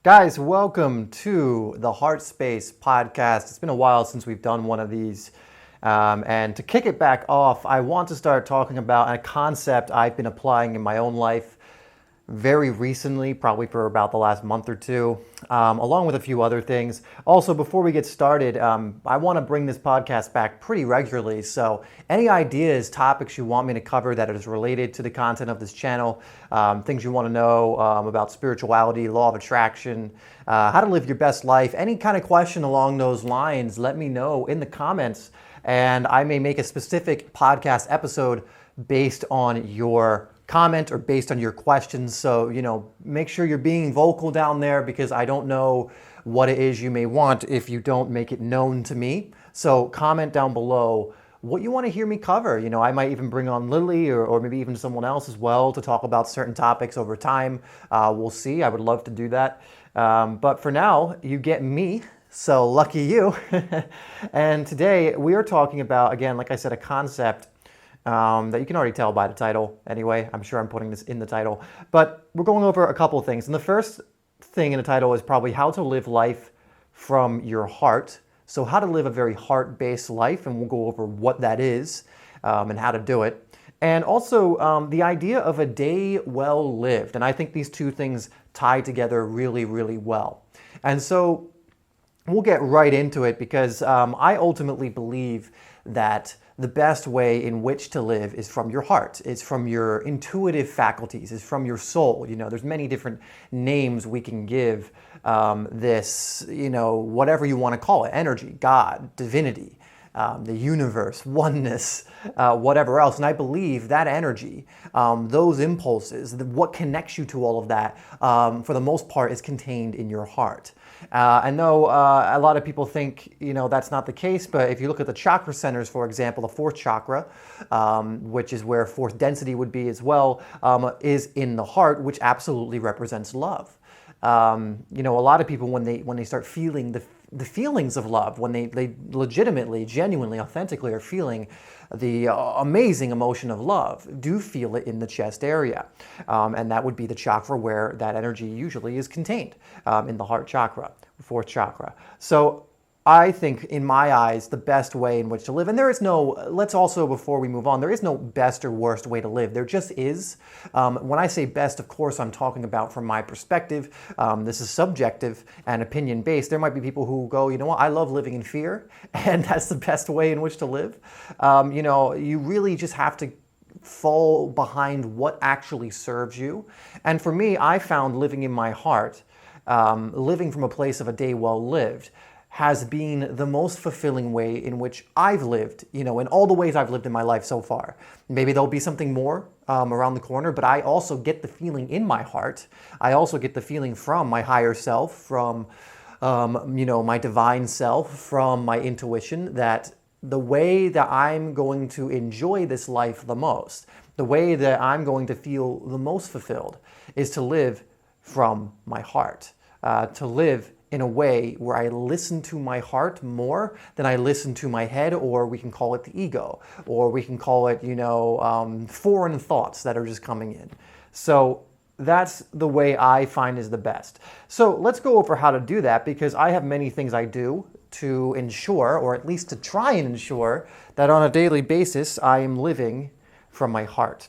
Guys, welcome to the HeartSpace podcast. It's been a while since we've done one of these. And to kick it back off, I want to start talking about a concept I've been applying in my own life very recently, probably for about the last month or two, along with a few other things. Also, before we get started, I want to bring this podcast back pretty regularly. So any ideas, topics you want me to cover that is related to the content of this channel, things you want to know about spirituality, law of attraction, how to live your best life, any kind of question along those lines, let me know in the comments. And I may make a specific podcast episode based on your comment or based on your questions. So, make sure you're being vocal down there because I don't know what it is you may want if you don't make it known to me. So comment down below what you want to hear me cover. I might even bring on Lily or maybe even someone else as well to talk about certain topics over time. We'll see. I would love to do that. But for now, you get me. So lucky you. And today we are talking about, again, like I said, a concept that you can already tell by the title. Anyway, I'm sure I'm putting this in the title. But we're going over a couple of things. And the first thing in the title is probably how to live life from your heart. So how to live a very heart-based life. And we'll go over what that is and how to do it. And also the idea of a day well lived. And I think these two things tie together really, really well. And so we'll get right into it because I ultimately believe that the best way in which to live is from your heart. It's from your intuitive faculties. It's from your soul. There's many different names we can give this, whatever you want to call it, energy, God, divinity, the universe, oneness, whatever else. And I believe that energy, those impulses, what connects you to all of that, for the most part, is contained in your heart. I know a lot of people think, that's not the case, but if you look at the chakra centers, for example, the fourth chakra, which is where fourth density would be as well, is in the heart, which absolutely represents love. A lot of people, when they start feeling the feelings of love, when they legitimately, genuinely, authentically are feeling the amazing emotion of love, do feel it in the chest area. And that would be the chakra where that energy usually is contained, in the heart chakra, fourth chakra. So I think, in my eyes, the best way in which to live, and there is no, let's also, before we move on, there is no best or worst way to live. There just is. When I say best, of course, I'm talking about from my perspective. This is subjective and opinion-based. There might be people who go, you know what, I love living in fear, and that's the best way in which to live. You really just have to fall behind what actually serves you. And for me, I found living in my heart, living from a place of a day well lived, has been the most fulfilling way in which I've lived, in all the ways I've lived in my life so far. Maybe there'll be something more around the corner, but I also get the feeling in my heart. I also get the feeling from my higher self, from, my divine self, from my intuition, that the way that I'm going to enjoy this life the most, the way that I'm going to feel the most fulfilled, is to live from my heart, to live in a way where I listen to my heart more than I listen to my head, or we can call it the ego, or we can call it, foreign thoughts that are just coming in. So that's the way I find is the best. So let's go over how to do that, because I have many things I do to ensure, or at least to try and ensure, that on a daily basis I am living from my heart.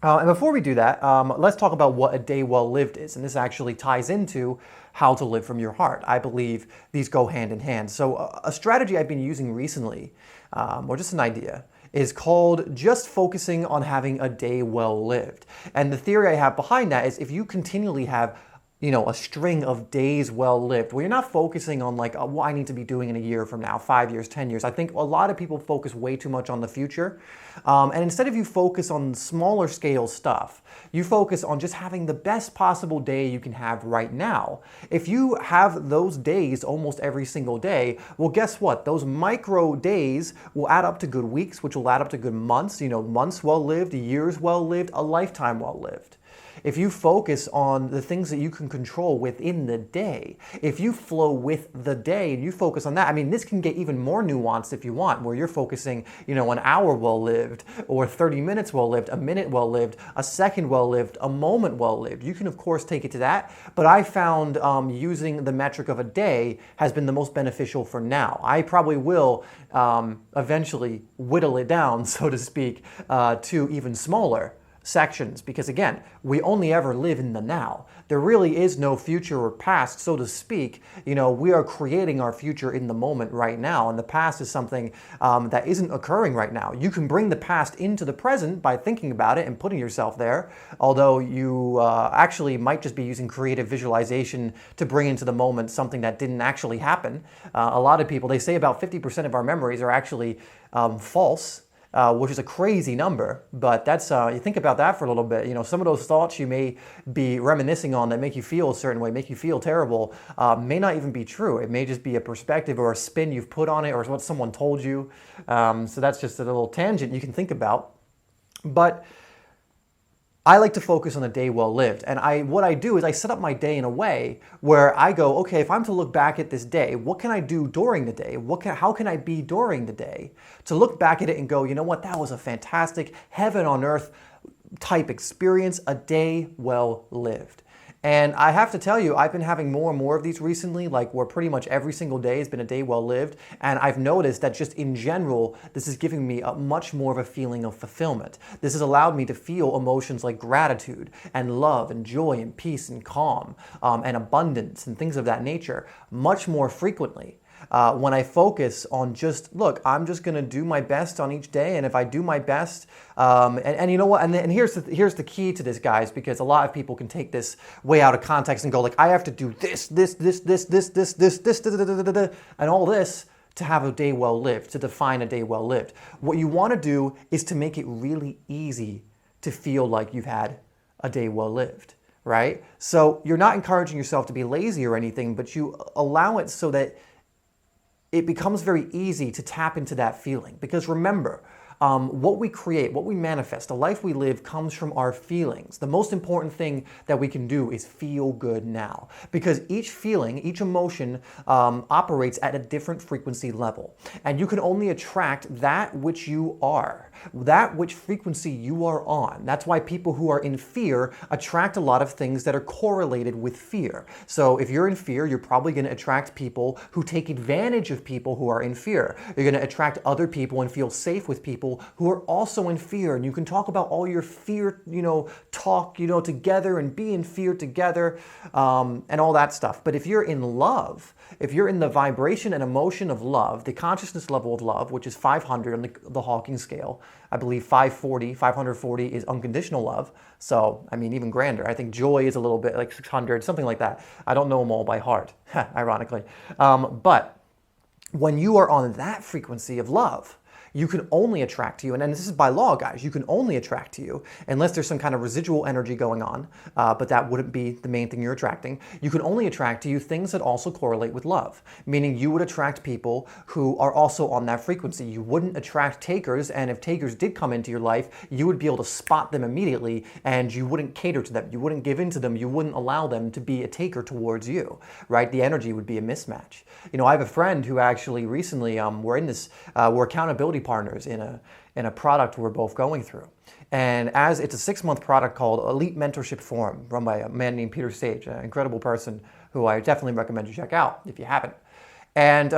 And before we do that, let's talk about what a day well lived is. And this actually ties into how to live from your heart. I believe these go hand in hand. So a strategy I've been using recently, or just an idea, is called just focusing on having a day well lived. And the theory I have behind that is if you continually have a string of days well lived, where you're not focusing on like, what I need to be doing in a year from now, 5 years, 10 years. I think a lot of people focus way too much on the future. And instead of you focus on smaller scale stuff, you focus on just having the best possible day you can have right now. If you have those days almost every single day, well, guess what? Those micro days will add up to good weeks, which will add up to good months, months well lived, years well lived, a lifetime well lived. if you focus on the things that you can control within the day, if you flow with the day and you focus on that, I mean, this can get even more nuanced if you want, where you're focusing, an hour well lived, or 30 minutes well lived, a minute well lived, a second well lived, a moment well lived. You can, of course, take it to that, but I found using the metric of a day has been the most beneficial for now. I probably will eventually whittle it down, so to speak, to even smaller sections, because again, we only ever live in the now. There really is no future or past, so to speak. We are creating our future in the moment right now, and the past is something that isn't occurring right now. You can bring the past into the present by thinking about it and putting yourself there, although you actually might just be using creative visualization to bring into the moment something that didn't actually happen. A lot of people, they say about 50% of our memories are actually false, which is a crazy number, but that's, you think about that for a little bit. Some of those thoughts you may be reminiscing on that make you feel a certain way, make you feel terrible, may not even be true. It may just be a perspective or a spin you've put on it, or what someone told you. So that's just a little tangent you can think about. But I like to focus on a day well lived. And what I do is I set up my day in a way where I go, okay, if I'm to look back at this day, what can I do during the day? How can I be during the day? To look back at it and go, you know what, that was a fantastic heaven on earth type experience, a day well lived. And I have to tell you, I've been having more and more of these recently, like where pretty much every single day has been a day well lived. And I've noticed that just in general, this is giving me a much more of a feeling of fulfillment. This has allowed me to feel emotions like gratitude and love and joy and peace and calm and abundance and things of that nature much more frequently. When I focus on just, look, I'm just going to do my best on each day, and if I do my best, and you know what, and here's the key to this, guys, because a lot of people can take this way out of context and go like, I have to do this, and all this to have a day well lived, to define a day well lived. What you want to do is to make it really easy to feel like you've had a day well lived, right? So you're not encouraging yourself to be lazy or anything, but you allow it so that it becomes very easy to tap into that feeling. Because remember, what we create, what we manifest, the life we live comes from our feelings. The most important thing that we can do is feel good now. Because each feeling, each emotion operates at a different frequency level. And you can only attract that which you are, that which frequency you are on. That's why people who are in fear attract a lot of things that are correlated with fear. So if you're in fear, you're probably going to attract people who take advantage of people who are in fear. You're going to attract other people and feel safe with people who are also in fear. And you can talk about all your fear, talk, together and be in fear together, and all that stuff. But if you're in love, if you're in the vibration and emotion of love, the consciousness level of love, which is 500 on the Hawking scale, I believe 540 is unconditional love. So, I mean, even grander. I think joy is a little bit like 600, something like that. I don't know them all by heart, ironically. But when you are on that frequency of love, you can only attract to you, and this is by law, guys, you can only attract to you, unless there's some kind of residual energy going on, but that wouldn't be the main thing you're attracting. You can only attract to you things that also correlate with love, meaning you would attract people who are also on that frequency. You wouldn't attract takers, and if takers did come into your life, you would be able to spot them immediately, and you wouldn't cater to them. You wouldn't give in to them. You wouldn't allow them to be a taker towards you, right? The energy would be a mismatch. I have a friend who actually recently, we're accountability partners in a product we're both going through. And as it's a 6-month product called Elite Mentorship Forum, run by a man named Peter Sage, an incredible person who I definitely recommend you check out if you haven't. And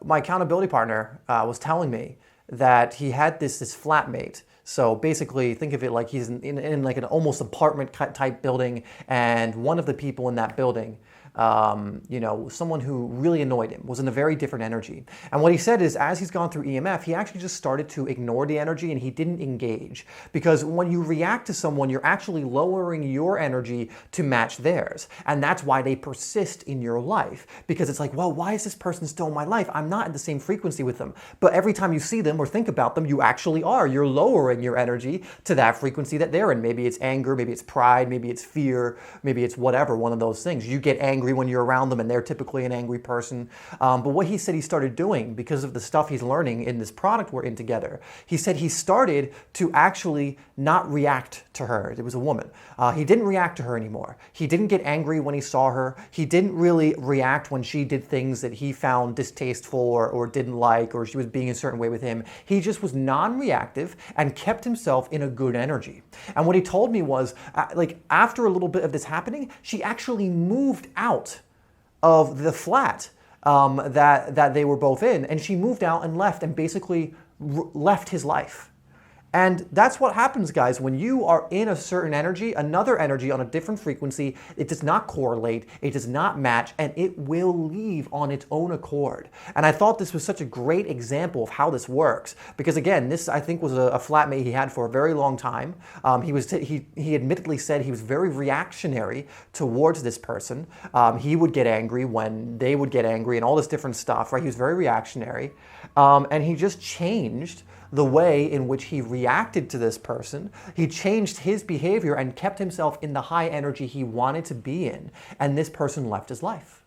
my accountability partner was telling me that he had this flatmate. So basically, think of it like he's in like an almost apartment type building, and one of the people in that building, someone who really annoyed him, was in a very different energy. And what he said is, as he's gone through EMF, he actually just started to ignore the energy and he didn't engage. Because when you react to someone, you're actually lowering your energy to match theirs. And that's why they persist in your life. Because it's like, well, why is this person still in my life? I'm not in the same frequency with them. But every time you see them or think about them, you actually are. You're lowering your energy to that frequency that they're in. Maybe it's anger, maybe it's pride, maybe it's fear, maybe it's whatever, one of those things. You get angry angry when you're around them, and they're typically an angry person. But what he said he started doing, because of the stuff he's learning in this product we're in together, he said he started to actually not react to her. It was a woman. He didn't react to her anymore. He didn't get angry when he saw her. He didn't really react when she did things that he found distasteful or didn't like, or she was being a certain way with him. He just was non-reactive and kept himself in a good energy. And what he told me was, like, after a little bit of this happening, she actually moved out of the flat that they were both in, and she moved out and left, and basically left his life. And that's what happens, guys. When you are in a certain energy, another energy on a different frequency, it does not correlate, it does not match, and it will leave on its own accord. And I thought this was such a great example of how this works. Because again, this I think was a flatmate he had for a very long time. He admittedly said he was very reactionary towards this person. He would get angry when they would get angry and all this different stuff, right? He was very reactionary. And he just changed the way in which he reacted to this person. He changed his behavior and kept himself in the high energy he wanted to be in, and this person left his life.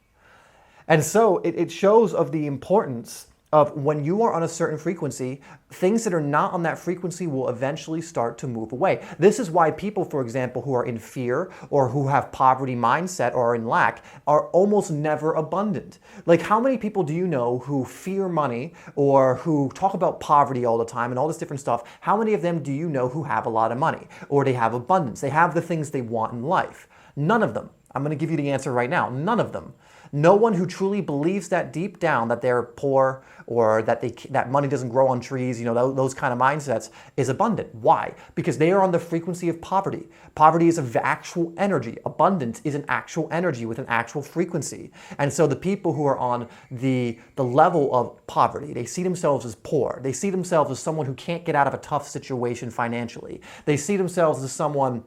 And so it shows of the importance of when you are on a certain frequency, things that are not on that frequency will eventually start to move away. This is why people, for example, who are in fear or who have poverty mindset or are in lack are almost never abundant. Like, how many people do you know who fear money or who talk about poverty all the time and all this different stuff? How many of them do you know who have a lot of money or they have abundance? They have the things they want in life. None of them. I'm going to give you the answer right now. None of them. No one who truly believes that deep down, that they're poor or that money doesn't grow on trees, those kind of mindsets, is abundant. Why? Because they are on the frequency of poverty. Poverty is an actual energy. Abundance is an actual energy with an actual frequency. And so the people who are on the level of poverty, they see themselves as poor. They see themselves as someone who can't get out of a tough situation financially. They see themselves as someone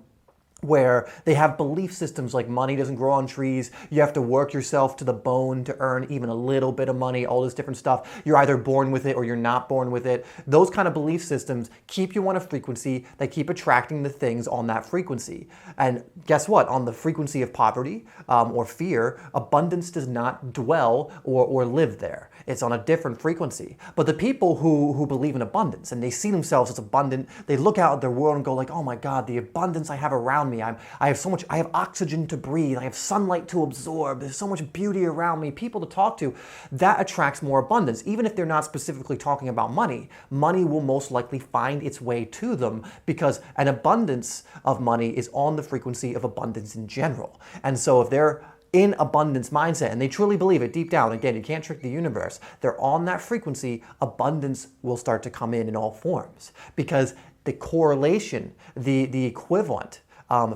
where they have belief systems like money doesn't grow on trees, you have to work yourself to the bone to earn even a little bit of money, all this different stuff. You're either born with it or you're not born with it. Those kind of belief systems keep you on a frequency that keep attracting the things on that frequency. And guess what? On the frequency of poverty or fear, abundance does not dwell or live there. It's on a different frequency. But the people who believe in abundance and they see themselves as abundant, they look out at their world and go like, oh my God, the abundance I have around me. I have oxygen to breathe. I have sunlight to absorb. There's so much beauty around me, people to talk to. That attracts more abundance. Even if they're not specifically talking about money, money will most likely find its way to them because an abundance of money is on the frequency of abundance in general. And so if they're in abundance mindset and they truly believe it deep down, again, you can't trick the universe, they're on that frequency, abundance will start to come in all forms because the correlation, the equivalent,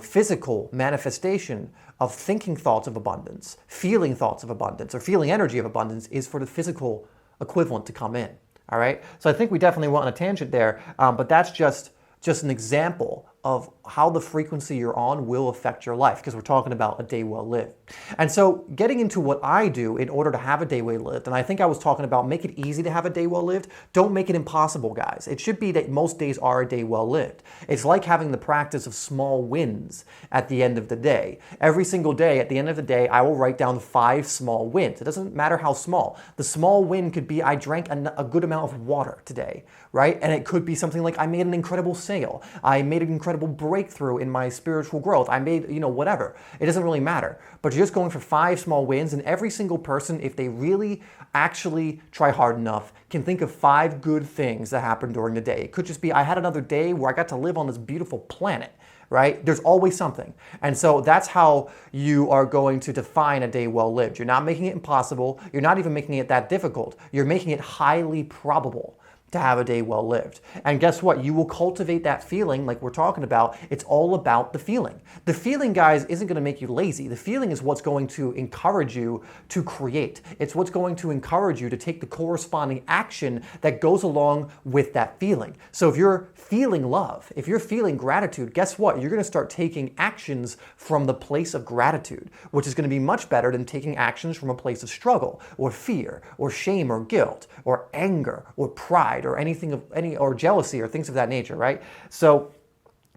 physical manifestation of thinking thoughts of abundance, feeling thoughts of abundance, or feeling energy of abundance is for the physical equivalent to come in. All right? So I think we definitely went on a tangent there, but that's just an example of how the frequency you're on will affect your life, because we're talking about a day well lived. And so getting into what I do in order to have a day well lived, and I think I was talking about make it easy to have a day well lived. Don't make it impossible, guys. It should be that most days are a day well lived. It's like having the practice of small wins at the end of the day. Every single day, at the end of the day, I will write down 5 small wins. It doesn't matter how small. The small win could be I drank a good amount of water today, right? And it could be something like I made an incredible sale. I made an incredible breakthrough in my spiritual growth. I made, whatever. It doesn't really matter. But you're just going for 5 small wins, and every single person, if they really actually try hard enough, can think of 5 good things that happened during the day. It could just be, I had another day where I got to live on this beautiful planet, right? There's always something. And so that's how you are going to define a day well lived. You're not making it impossible. You're not even making it that difficult. You're making it highly probable to have a day well lived. And guess what? You will cultivate that feeling like we're talking about. It's all about the feeling. The feeling, guys, isn't going to make you lazy. The feeling is what's going to encourage you to create. It's what's going to encourage you to take the corresponding action that goes along with that feeling. So if you're feeling love, if you're feeling gratitude, guess what? You're going to start taking actions from the place of gratitude, which is going to be much better than taking actions from a place of struggle or fear or shame or guilt or anger or pride or anything of or jealousy or things of that nature, right? So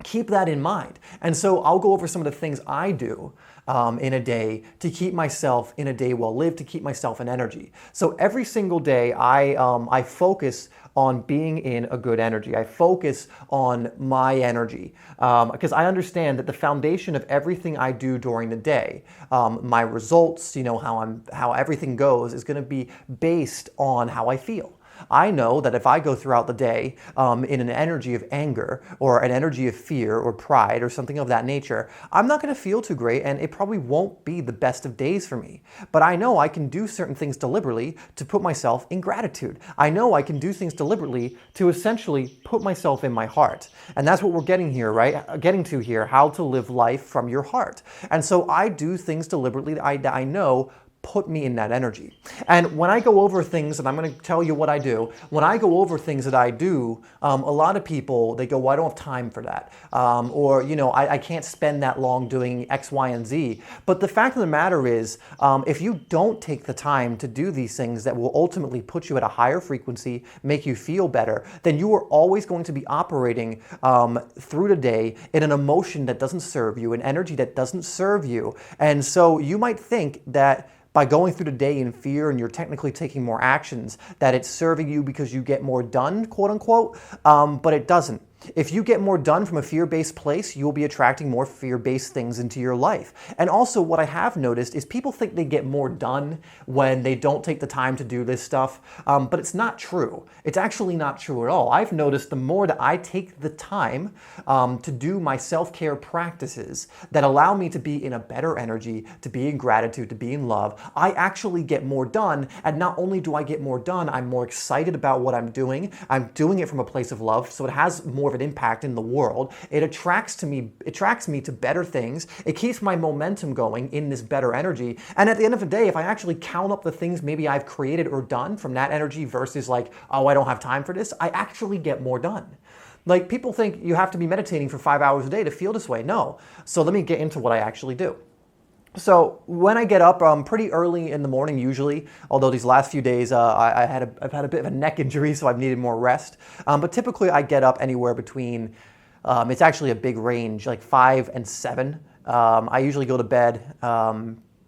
keep that in mind. And so I'll go over some of the things I do in a day to keep myself in a day well lived, to keep myself in energy. So every single day I focus on being in a good energy. I focus on my energy because I understand that the foundation of everything I do during the day, my results, how everything goes, is going to be based on how I feel. I know that if I go throughout the day in an energy of anger or an energy of fear or pride or something of that nature, I'm not going to feel too great, and it probably won't be the best of days for me. But I know I can do certain things deliberately to put myself in gratitude. I know I can do things deliberately to essentially put myself in my heart. And that's what we're getting here, right? Getting to here, how to live life from your heart. And so I do things deliberately that I know put me in that energy. And when I go over things, and I'm going to tell you what I do, when I go over things that I do, a lot of people, they go, well, I don't have time for that. I can't spend that long doing X, Y, and Z. But the fact of the matter is, if you don't take the time to do these things that will ultimately put you at a higher frequency, make you feel better, then you are always going to be operating through the day in an emotion that doesn't serve you, an energy that doesn't serve you. And so you might think that by going through the day in fear and you're technically taking more actions, that it's serving you because you get more done, quote unquote, but it doesn't. If you get more done from a fear-based place, you'll be attracting more fear-based things into your life. And also what I have noticed is people think they get more done when they don't take the time to do this stuff, but it's not true. It's actually not true at all. I've noticed the more that I take the time to do my self-care practices that allow me to be in a better energy, to be in gratitude, to be in love, I actually get more done. And not only do I get more done, I'm more excited about what I'm doing. I'm doing it from a place of love, so it has more of an impact in the world. It attracts me to better things. It keeps my momentum going in this better energy. And at the end of the day, if I actually count up the things maybe I've created or done from that energy versus like, oh, I don't have time for this, I actually get more done. Like, people think you have to be meditating for 5 hours a day to feel this way. No. So let me get into what I actually do. So when I get up pretty early in the morning usually, although these last few days I've had a bit of a neck injury, so I've needed more rest. But typically I get up anywhere between, it's actually a big range, like 5 and 7. I usually go to bed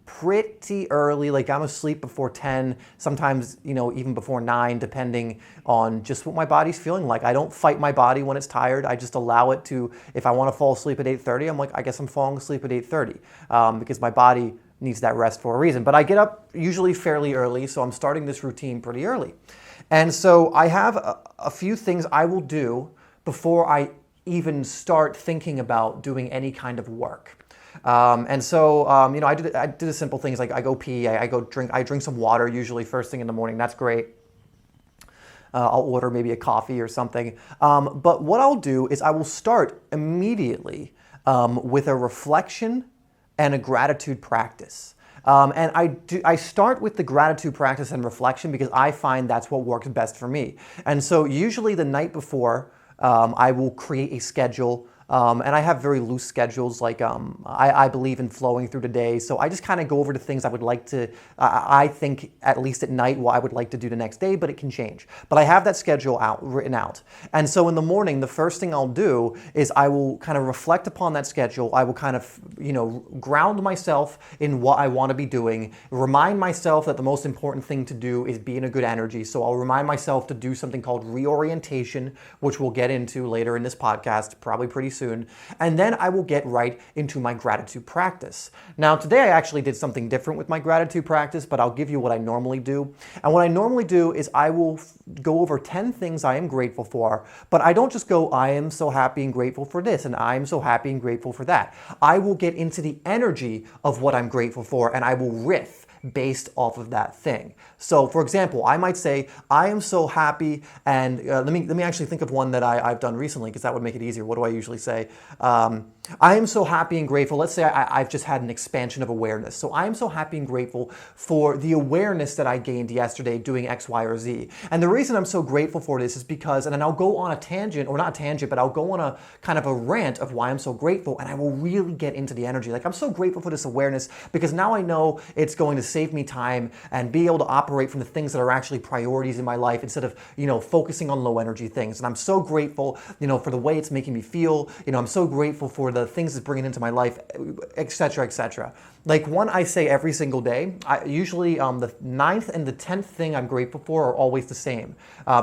pretty early, like I'm asleep before 10, sometimes, even before 9, depending on just what my body's feeling like. I don't fight my body when it's tired. I just allow it to, if I want to fall asleep at 8:30, I'm like, I guess I'm falling asleep at 8:30 because my body needs that rest for a reason. But I get up usually fairly early, so I'm starting this routine pretty early. And so I have a few things I will do before I even start thinking about doing any kind of work. I do the simple things like I go pee, I drink some water usually first thing in the morning. That's great. I'll order maybe a coffee or something. But what I'll do is I will start immediately with a reflection and a gratitude practice. And I start with the gratitude practice and reflection because I find that's what works best for me. And so usually the night before, I will create a schedule. And I have very loose schedules, like I believe in flowing through the day. So I just kind of go over the things I would like to, I think at least at night, what I would like to do the next day, but it can change. But I have that schedule written out. And so in the morning, the first thing I'll do is I will kind of reflect upon that schedule. I will kind of, ground myself in what I want to be doing, remind myself that the most important thing to do is be in a good energy. So I'll remind myself to do something called reorientation, which we'll get into later in this podcast, probably pretty soon. And then I will get right into my gratitude practice. Now, today I actually did something different with my gratitude practice, but I'll give you what I normally do. And what I normally do is I will go over 10 things I am grateful for, but I don't just go, I am so happy and grateful for this, and I am so happy and grateful for that. I will get into the energy of what I'm grateful for, and I will riff based off of that thing. So for example, I might say, I am so happy, and let me actually think of one that I've done recently, because that would make it easier. What do I usually say? I am so happy and grateful. Let's say I've just had an expansion of awareness. So I am so happy and grateful for the awareness that I gained yesterday doing X, Y, or Z. And the reason I'm so grateful for this is because, and then I'll go on a tangent, or not a tangent, but I'll go on a kind of a rant of why I'm so grateful, and I will really get into the energy. Like, I'm so grateful for this awareness because now I know it's going to save me time and be able to operate from the things that are actually priorities in my life instead of, focusing on low energy things. And I'm so grateful, for the way it's making me feel. I'm so grateful for the things it's bringing into my life, etc., etc. Like one I say every single day, usually the 9th and the 10th thing I'm grateful for are always the same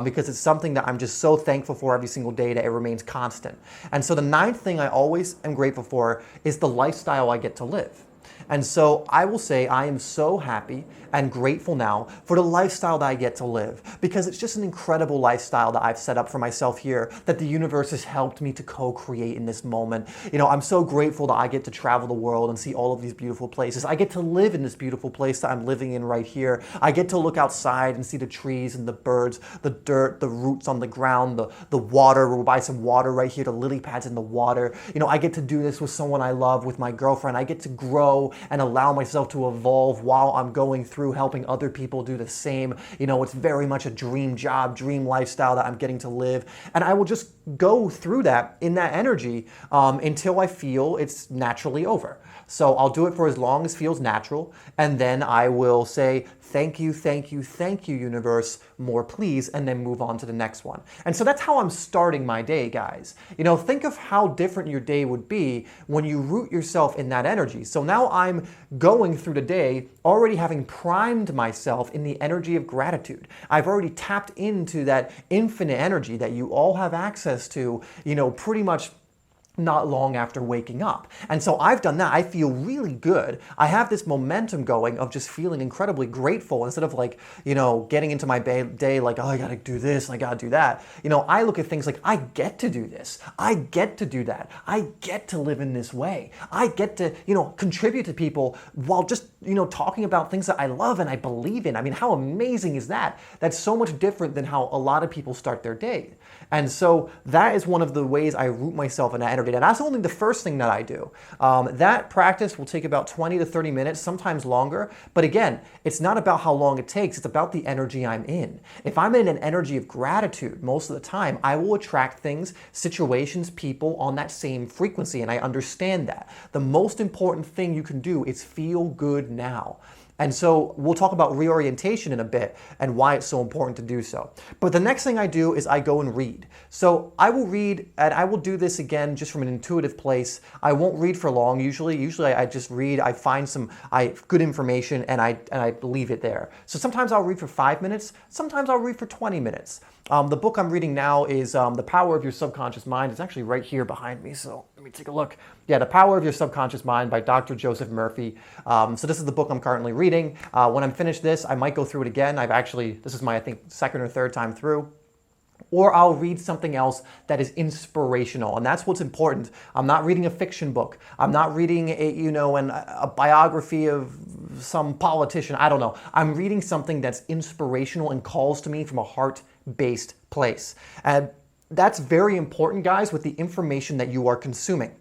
because it's something that I'm just so thankful for every single day that it remains constant. And so the 9th thing I always am grateful for is the lifestyle I get to live. And so I will say I am so happy and grateful now for the lifestyle that I get to live because it's just an incredible lifestyle that I've set up for myself here that the universe has helped me to co-create in this moment. I'm so grateful that I get to travel the world and see all of these beautiful places. I get to live in this beautiful place that I'm living in right here. I get to look outside and see the trees and the birds, the dirt, the roots on the ground, the water. We'll buy some water right here, the lily pads in the water. I get to do this with someone I love, with my girlfriend. I get to grow and allow myself to evolve while I'm going through helping other people do the same. It's very much a dream job, dream lifestyle that I'm getting to live. And I will just go through that in that energy until I feel it's naturally over. So I'll do it for as long as feels natural. And then I will say, thank you, thank you, thank you, universe, more please, and then move on to the next one. And so that's how I'm starting my day, guys. Think of how different your day would be when you root yourself in that energy. So now I'm going through the day already having primed myself in the energy of gratitude. I've already tapped into that infinite energy that you all have access to, pretty much not long after waking up. And so I've done that. I feel really good. I have this momentum going of just feeling incredibly grateful instead of getting into my day like, oh, I gotta do this and I gotta do that. I look at things like, I get to do this. I get to do that. I get to live in this way. I get to, contribute to people while just, talking about things that I love and I believe in. I mean, how amazing is that? That's so much different than how a lot of people start their day. And so that is one of the ways I root myself in that energy. And that's only the first thing that I do. That practice will take about 20 to 30 minutes, sometimes longer. But again, it's not about how long it takes. It's about the energy I'm in. If I'm in an energy of gratitude most of the time, I will attract things, situations, people on that same frequency. And I understand that. The most important thing you can do is feel good now. And so we'll talk about reorientation in a bit and why it's so important to do so. But the next thing I do is I go and read. So I will read, and I will do this again just from an intuitive place. I won't read for long usually. Usually I just read, I find some good information and I leave it there. So sometimes I'll read for 5 minutes, sometimes I'll read for 20 minutes. The book I'm reading now is The Power of Your Subconscious Mind. It's actually right here behind me, so let me take a look. Yeah, The Power of Your Subconscious Mind by Dr. Joseph Murphy. So this is the book I'm currently reading. When I'm finished this, I might go through it again. This is my, I think, second or third time through. Or I'll read something else that is inspirational, and that's what's important. I'm not reading a fiction book. I'm not reading a biography of some politician. I don't know. I'm reading something that's inspirational and calls to me from a heart-based place. And that's very important, guys, with the information that you are consuming.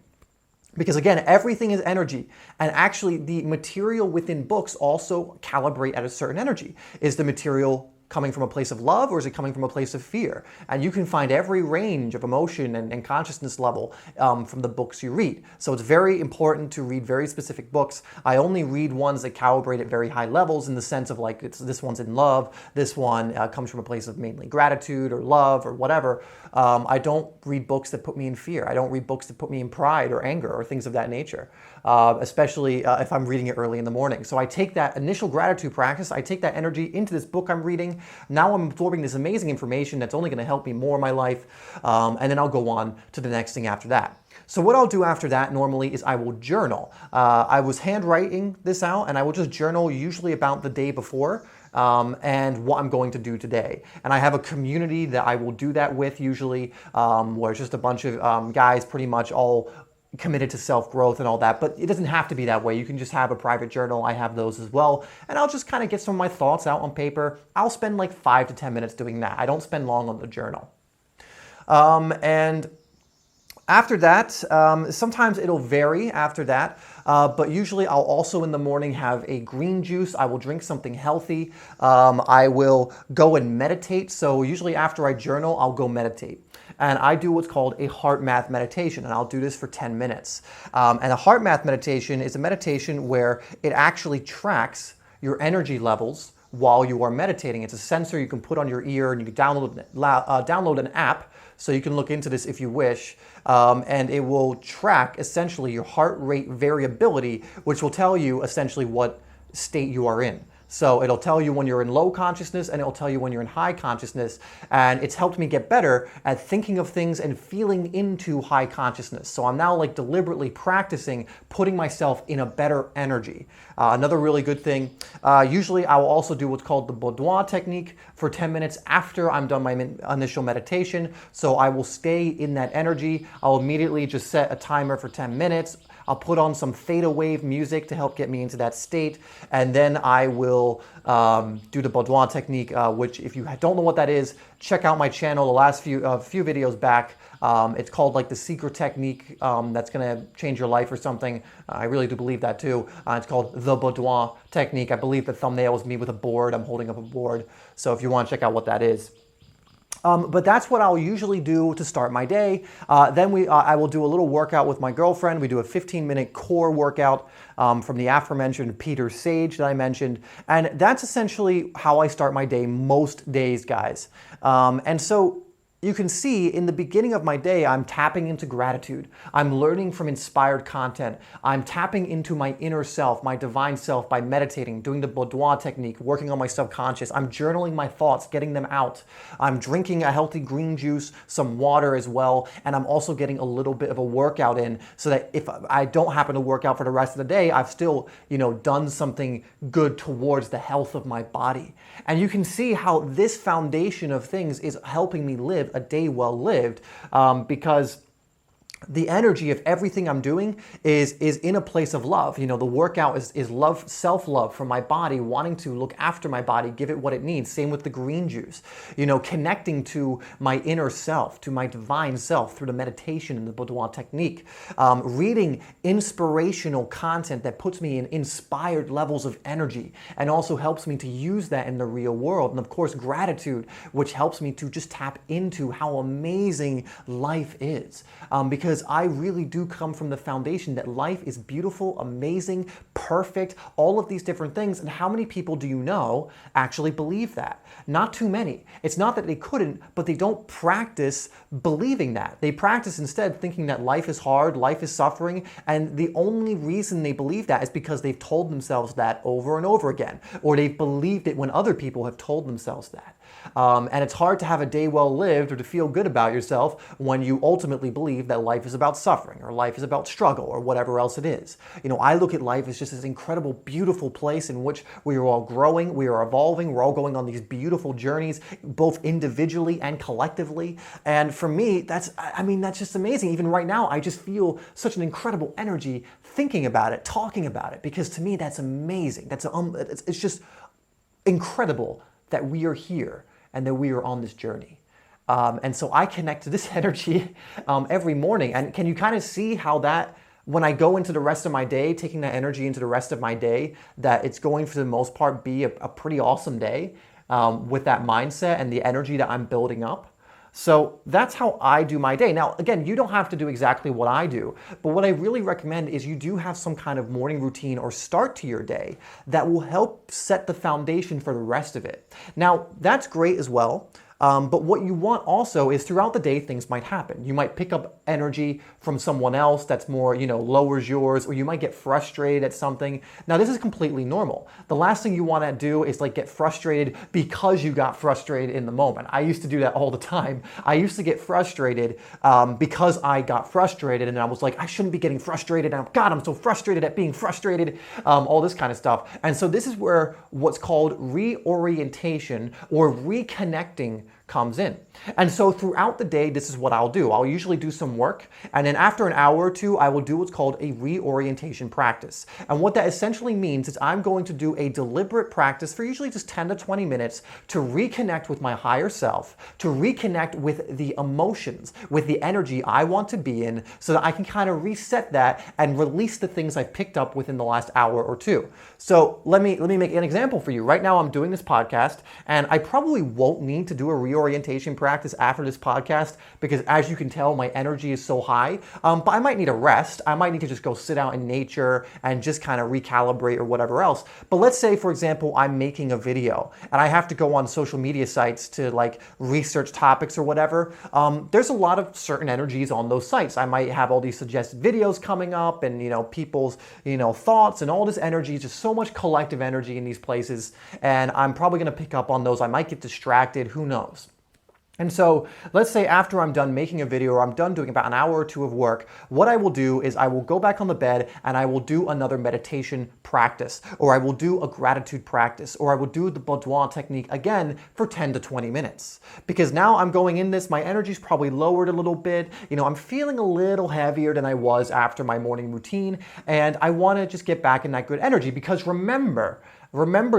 Because again, everything is energy. And actually, the material within books also calibrate at a certain energy. Is the material coming from a place of love or is it coming from a place of fear? And you can find every range of emotion and consciousness level from the books you read. So it's very important to read very specific books. I only read ones that calibrate at very high levels in the sense of like, this one's in love, this one comes from a place of mainly gratitude or love or whatever. I don't read books that put me in fear. I don't read books that put me in pride or anger or things of that nature, especially if I'm reading it early in the morning. So I take that initial gratitude practice, I take that energy into this book I'm reading. Now I'm absorbing this amazing information that's only going to help me more in my life, and then I'll go on to the next thing after that. So what I'll do after that normally is I will journal. I was handwriting this out, and I will just journal usually about the day before. And what I'm going to do today. And I have a community that I will do that with usually, where it's just a bunch of guys pretty much all committed to self-growth and all that, but it doesn't have to be that way. You can just have a private journal. I have those as well. And I'll just kind of get some of my thoughts out on paper. I'll spend like 5 to 10 minutes doing that. I don't spend long on the journal. And After that, sometimes it'll vary after that, but usually I'll also in the morning have a green juice. I will drink something healthy. I will go and meditate. So usually after I journal, I'll go meditate. And I do what's called a heart math meditation, and I'll do this for 10 minutes. And a heart math meditation is a meditation where it actually tracks your energy levels while you are meditating. It's a sensor you can put on your ear, and you can download an app, so you can look into this if you wish, and it will track essentially your heart rate variability, which will tell you essentially what state you are in. So it'll tell you when you're in low consciousness, and it'll tell you when you're in high consciousness. And it's helped me get better at thinking of things and feeling into high consciousness. So I'm now like deliberately practicing putting myself in a better energy. Another really good thing, usually I will also do what's called the boudoir technique for 10 minutes after I'm done my initial meditation. So I will stay in that energy. I'll immediately just set a timer for 10 minutes. I'll put on some theta wave music to help get me into that state, and then I will do the boudoir technique, which if you don't know what that is, check out my channel the last few videos back. It's called like the secret technique that's gonna change your life or something. I really do believe that too. It's called the boudoir technique. I believe the thumbnail is me with a board. I'm holding up a board. So if you want to check out what that is. But that's what I'll usually do to start my day. Then I will do a little workout with my girlfriend. We do a 15-minute core workout from the aforementioned Peter Sage that I mentioned. And that's essentially how I start my day most days, guys. And so you can see in the beginning of my day, I'm tapping into gratitude. I'm learning from inspired content. I'm tapping into my inner self, my divine self, by meditating, doing the boudoir technique, working on my subconscious. I'm journaling my thoughts, getting them out. I'm drinking a healthy green juice, some water as well, and I'm also getting a little bit of a workout in, so that if I don't happen to work out for the rest of the day, I've still, done something good towards the health of my body. And you can see how this foundation of things is helping me live a day well lived, because the energy of everything I'm doing is in a place of love. The workout is love, self-love for my body, wanting to look after my body, give it what it needs. Same with the green juice, connecting to my inner self, to my divine self through the meditation and the boudoir technique. Reading inspirational content that puts me in inspired levels of energy and also helps me to use that in the real world. And of course, gratitude, which helps me to just tap into how amazing life is. Because I really do come from the foundation that life is beautiful, amazing, perfect, all of these different things. And how many people do you know actually believe that? Not too many. It's not that they couldn't, but they don't practice believing that. They practice instead thinking that life is hard, life is suffering, and the only reason they believe that is because they've told themselves that over and over again, or they've believed it when other people have told themselves that. And it's hard to have a day well lived or to feel good about yourself when you ultimately believe that life is about suffering or life is about struggle or whatever else it is. I look at life as just this incredible, beautiful place in which we are all growing, we are evolving, we're all going on these beautiful journeys, both individually and collectively. And for me, that's just amazing. Even right now, I just feel such an incredible energy thinking about it, talking about it, because to me, that's amazing. It's just incredible that we are here and that we are on this journey. And so I connect to this energy every morning. And can you kind of see how that, when I go into the rest of my day, taking that energy into the rest of my day, that it's going for the most part be a pretty awesome day with that mindset and the energy that I'm building up? So that's how I do my day. Now, again, you don't have to do exactly what I do, but what I really recommend is you do have some kind of morning routine or start to your day that will help set the foundation for the rest of it. Now, that's great as well. But what you want also is throughout the day, things might happen. You might pick up energy from someone else that's more, lowers yours, or you might get frustrated at something. Now, this is completely normal. The last thing you want to do is get frustrated because you got frustrated in the moment. I used to do that all the time. I used to get frustrated because I got frustrated, and I was like, I shouldn't be getting frustrated. And God, I'm so frustrated at being frustrated, all this kind of stuff. And so this is where what's called reorientation or reconnecting comes in. And so throughout the day, this is what I'll do. I'll usually do some work, and then after an hour or two, I will do what's called a reorientation practice. And what that essentially means is I'm going to do a deliberate practice for usually just 10 to 20 minutes to reconnect with my higher self, to reconnect with the emotions, with the energy I want to be in, so that I can kind of reset that and release the things I've picked up within the last hour or two. So let me make an example for you. Right now I'm doing this podcast, and I probably won't need to do a reorientation practice after this podcast because, as you can tell, my energy is so high, but I might need a rest. I might need to just go sit out in nature and just kind of recalibrate or whatever else. But let's say, for example, I'm making a video and I have to go on social media sites to like research topics or whatever. There's a lot of certain energies on those sites. I might have all these suggested videos coming up and, people's, thoughts and all this energy, just so much collective energy in these places. And I'm probably going to pick up on those. I might get distracted. Who knows? And so let's say after I'm done making a video or I'm done doing about an hour or two of work, what I will do is I will go back on the bed and I will do another meditation practice, or I will do a gratitude practice, or I will do the boudoir technique again for 10 to 20 minutes. Because now I'm going in this, my energy's probably lowered a little bit. I'm feeling a little heavier than I was after my morning routine, and I want to just get back in that good energy. Because remember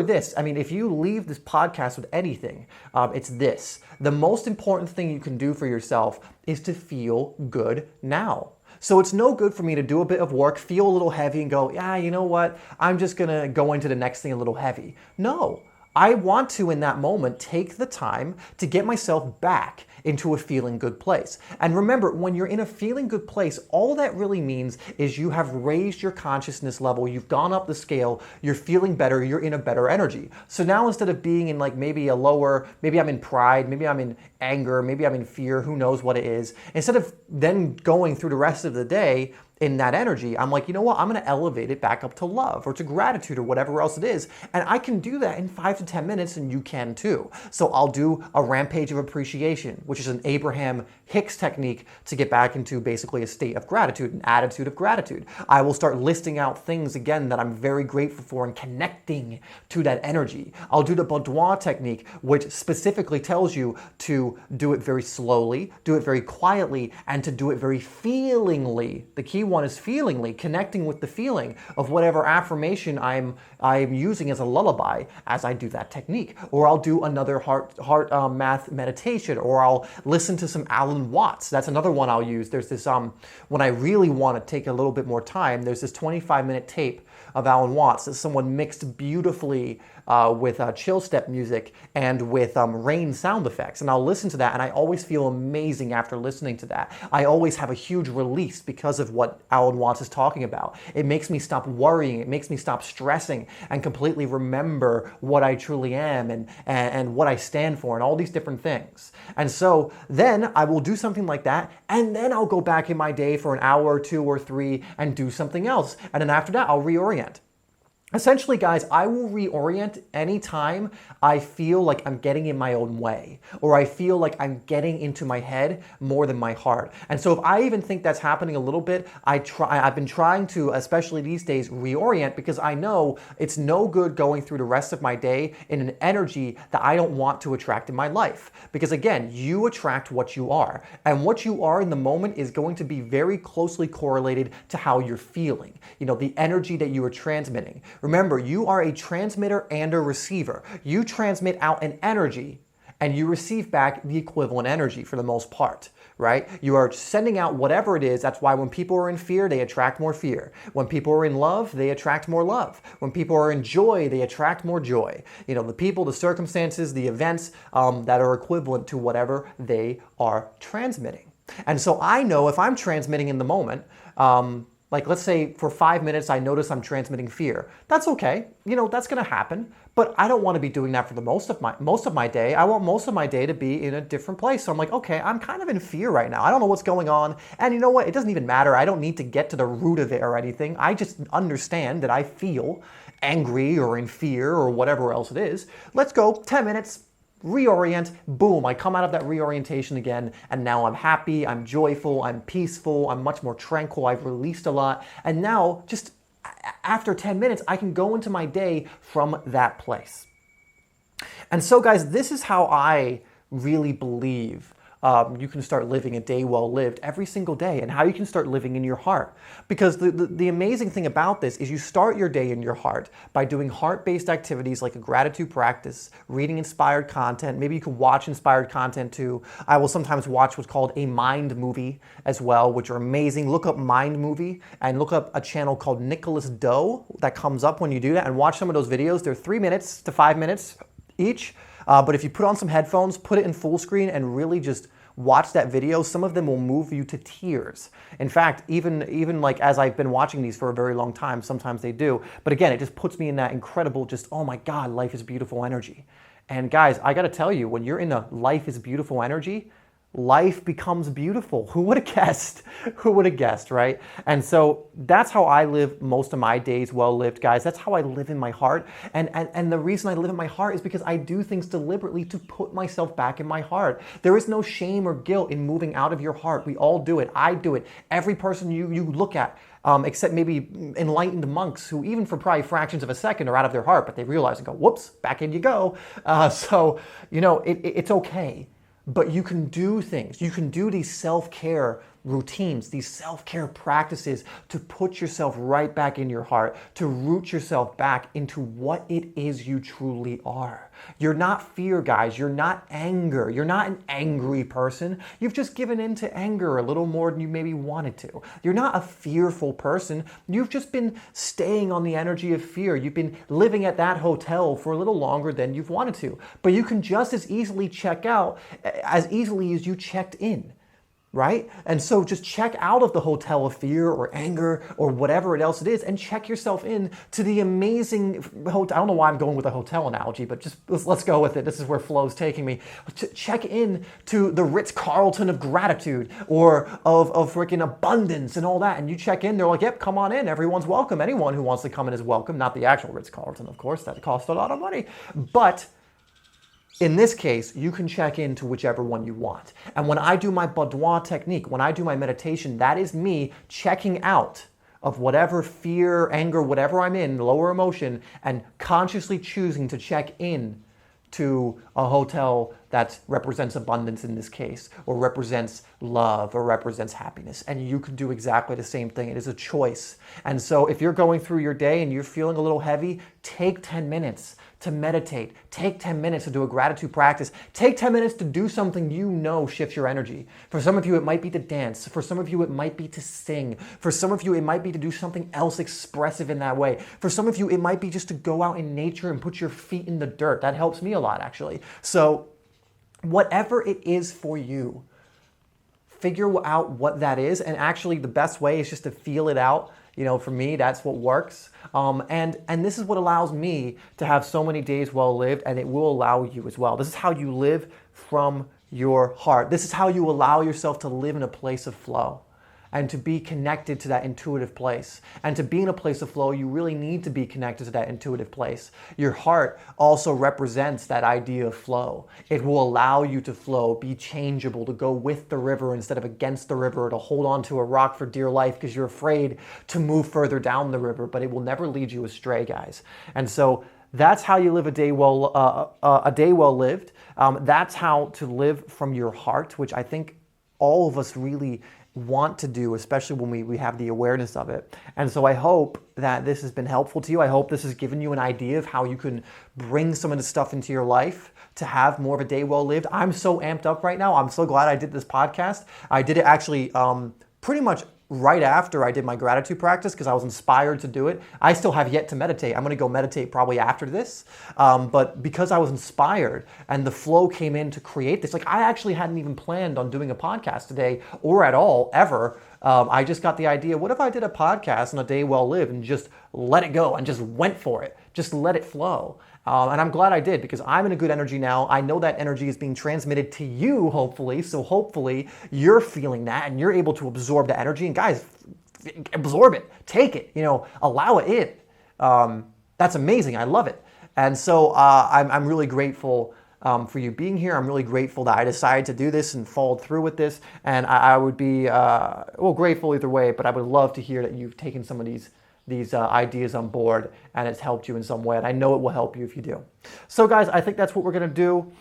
this. I mean, if you leave this podcast with anything, it's this. The most important thing you can do for yourself is to feel good now. So it's no good for me to do a bit of work, feel a little heavy, and go, yeah, you know what? I'm just going to go into the next thing a little heavy. No. I want to, in that moment, take the time to get myself back into a feeling good place. And remember, when you're in a feeling good place, all that really means is you have raised your consciousness level, you've gone up the scale, you're feeling better, you're in a better energy. So now instead of being in like maybe a lower, maybe I'm in pride, maybe I'm in anger, maybe I'm in fear, who knows what it is, instead of then going through the rest of the day in that energy, I'm like, you know what? I'm going to elevate it back up to love or to gratitude or whatever else it is. And I can do that in 5 to 10 minutes, and you can too. So I'll do a rampage of appreciation, which is an Abraham Hicks technique to get back into basically a state of gratitude, an attitude of gratitude. I will start listing out things again that I'm very grateful for and connecting to that energy. I'll do the boudoir technique, which specifically tells you to do it very slowly, do it very quietly, and to do it very feelingly. The key one is feelingly, connecting with the feeling of whatever affirmation I'm using as a lullaby as I do that technique. Or I'll do another heart math meditation, or I'll listen to some Alan Watts. That's another one I'll use. There's this, when I really want to take a little bit more time, there's this 25-minute tape of Alan Watts that someone mixed beautifully with chill step music and with rain sound effects. And I'll listen to that, and I always feel amazing after listening to that. I always have a huge release because of what Alan Watts is talking about. It makes me stop worrying. It makes me stop stressing and completely remember what I truly am and what I stand for and all these different things. And so then I will do something like that, and then I'll go back in my day for an hour or 2 or 3 and do something else. And then after that, I'll reorient. Essentially, guys, I will reorient anytime I feel like I'm getting in my own way, or I feel like I'm getting into my head more than my heart. And so if I even think that's happening a little bit, I've been trying to, especially these days, reorient, because I know it's no good going through the rest of my day in an energy that I don't want to attract in my life. Because again, you attract what you are, and what you are in the moment is going to be very closely correlated to how you're feeling, the energy that you are transmitting. Remember, you are a transmitter and a receiver. You transmit out an energy and you receive back the equivalent energy for the most part, right? You are sending out whatever it is. That's why when people are in fear, they attract more fear. When people are in love, they attract more love. When people are in joy, they attract more joy. The people, the circumstances, the events that are equivalent to whatever they are transmitting. And so I know if I'm transmitting in the moment, like let's say for 5 minutes I notice I'm transmitting fear. That's okay. That's going to happen. But I don't want to be doing that for the most of my day. I want most of my day to be in a different place. So I'm like, okay, I'm kind of in fear right now. I don't know what's going on. And you know what? It doesn't even matter. I don't need to get to the root of it or anything. I just understand that I feel angry or in fear or whatever else it is. Let's go 10 minutes. Reorient, boom, I come out of that reorientation again, and now I'm happy, I'm joyful, I'm peaceful, I'm much more tranquil, I've released a lot, and now just after 10 minutes, I can go into my day from that place. And so guys, this is how I really believe you can start living a day well lived every single day, and how you can start living in your heart. Because the amazing thing about this is you start your day in your heart by doing heart-based activities like a gratitude practice, reading inspired content. Maybe you can watch inspired content too. I will sometimes watch what's called a mind movie as well, which are amazing. Look up mind movie and look up a channel called Nicholas Doe that comes up when you do that, and watch some of those videos. They're 3 minutes to 5 minutes each. But if you put on some headphones, put it in full screen, and really just watch that video, some of them will move you to tears. In fact, even like as I've been watching these for a very long time, sometimes they do. But again, it just puts me in that incredible, just, oh my God, life is beautiful energy. And guys, I gotta tell you, when you're in a life is beautiful energy, life becomes beautiful. Who would have guessed? Who would have guessed, right? And so that's how I live most of my days well lived, guys. That's how I live in my heart. And the reason I live in my heart is because I do things deliberately to put myself back in my heart. There is no shame or guilt in moving out of your heart. We all do it. I do it. Every person you look at, except maybe enlightened monks who even for probably fractions of a second are out of their heart, but they realize and go, whoops, back in you go. So, you know, it's okay. But you can do things. You can do these self-care routines, these self-care practices to put yourself right back in your heart, to root yourself back into what it is you truly are. You're not fear, guys. You're not anger. You're not an angry person. You've just given in to anger a little more than you maybe wanted to. You're not a fearful person. You've just been staying on the energy of fear. You've been living at that hotel for a little longer than you've wanted to. But you can just as easily check out as easily as you checked in. Right? And so just check out of the hotel of fear or anger or whatever else it is, and check yourself in to the amazing hotel. I don't know why I'm going with a hotel analogy, but just let's go with it. This is where flow's taking me. Check in to the Ritz-Carlton of gratitude or of freaking abundance and all that. And you check in, they're like, yep, come on in. Everyone's welcome. Anyone who wants to come in is welcome. Not the actual Ritz-Carlton, of course. That costs a lot of money. But in this case, you can check into whichever one you want. And when I do my boudoir technique, when I do my meditation, that is me checking out of whatever fear, anger, whatever I'm in, lower emotion, and consciously choosing to check in to a hotel that represents abundance in this case, or represents love, or represents happiness. And you can do exactly the same thing. It is a choice. And so if you're going through your day and you're feeling a little heavy, take 10 minutes to meditate. Take 10 minutes to do a gratitude practice. Take 10 minutes to do something you know shifts your energy. For some of you, it might be to dance. For some of you, it might be to sing. For some of you, it might be to do something else expressive in that way. For some of you, it might be just to go out in nature and put your feet in the dirt. That helps me a lot, actually. So whatever it is for you, figure out what that is. And actually, the best way is just to feel it out. You know, for me, that's what works. And this is what allows me to have so many days well lived, and it will allow you as well. This is how you live from your heart. This is how you allow yourself to live in a place of flow and to be connected to that intuitive place. And to be in a place of flow, you really need to be connected to that intuitive place. Your heart also represents that idea of flow. It will allow you to flow, be changeable, to go with the river instead of against the river, to hold on to a rock for dear life because you're afraid to move further down the river, but it will never lead you astray, guys. And so that's how you live a day well lived. That's how to live from your heart, which I think all of us really want to do, especially when we have the awareness of it. And so I hope that this has been helpful to you. I hope this has given you an idea of how you can bring some of this stuff into your life to have more of a day well lived. I'm so amped up right now. I'm so glad I did this podcast. I did it actually pretty much right after I did my gratitude practice because I was inspired to do it. I still have yet to meditate. I'm going to go meditate probably after this. But because I was inspired and the flow came in to create this, like I actually hadn't even planned on doing a podcast today or at all, ever. I just got the idea, what if I did a podcast on a day well lived and just let it go and just went for it? Just let it flow. And I'm glad I did because I'm in a good energy now. I know that energy is being transmitted to you, hopefully. So hopefully you're feeling that and you're able to absorb the energy. And guys, absorb it, take it, allow it in. That's amazing. I love it. And so I'm really grateful for you being here. I'm really grateful that I decided to do this and followed through with this. And I would be, grateful either way, but I would love to hear that you've taken some of these ideas on board and it's helped you in some way. And I know it will help you if you do. So guys, I think that's what we're going to do.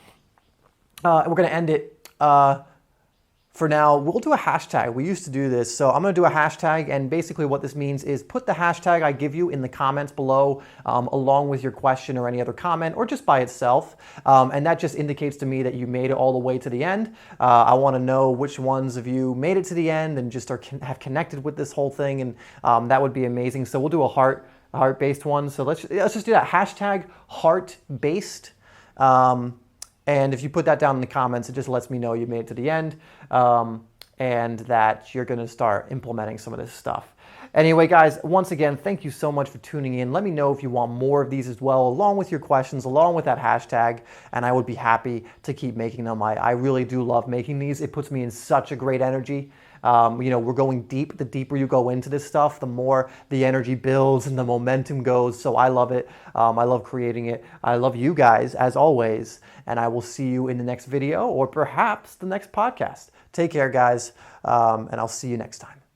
we're going to end it for now. We'll do a hashtag. We used to do this. So I'm going to do a hashtag. And basically what this means is put the hashtag I give you in the comments below, along with your question or any other comment, or just by itself. And that just indicates to me that you made it all the way to the end. I want to know which ones of you made it to the end and just have connected with this whole thing. And that would be amazing. So we'll do a heart-based one. So let's just do that. Hashtag heart-based. And if you put that down in the comments, it just lets me know you made it to the end, and that you're going to start implementing some of this stuff. Anyway, guys, once again, thank you so much for tuning in. Let me know if you want more of these as well, along with your questions, along with that hashtag, and I would be happy to keep making them. I really do love making these. It puts me in such a great energy. We're going deep. The deeper you go into this stuff, the more the energy builds and the momentum goes. So I love it. I love creating it. I love you guys, as always. And I will see you in the next video, or perhaps the next podcast. Take care, guys, and I'll see you next time.